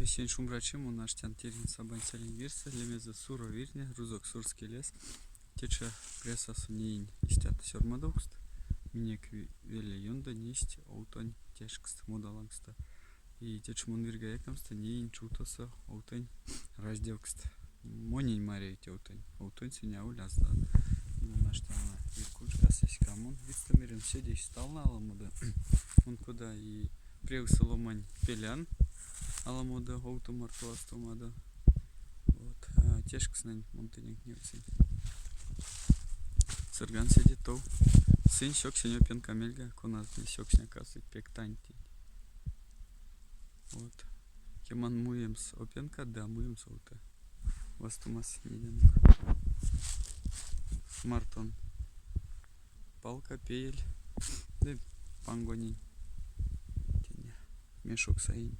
Сен шумрачим у наш тян терин сабан селин вирса, лемеза суро вирне, рузок сурский лес. Тече преса сунеин истят сёрмадокст. Минек веле юнда несть аутань тяжкст модалангста. И теч мунвирга якамста неин чутоса аутань разделкст. Монень марейте аутань синя улязда. Наш там иркутска сеськамон. Вистамирен седей стална аламода. Он куда и преусаломань пелян. Аламода аутомарту астомада. Вот. Тяжкст нань монтенек невцин. Сырган сидит то. Сын щек синё пен камельга, коназный щек сня касы пектанти. Вот. Кеман муемс опенка, да муемс аута. Вастумас неден. Мартон. Палка, пеель. Да пангонин. Мешок саин.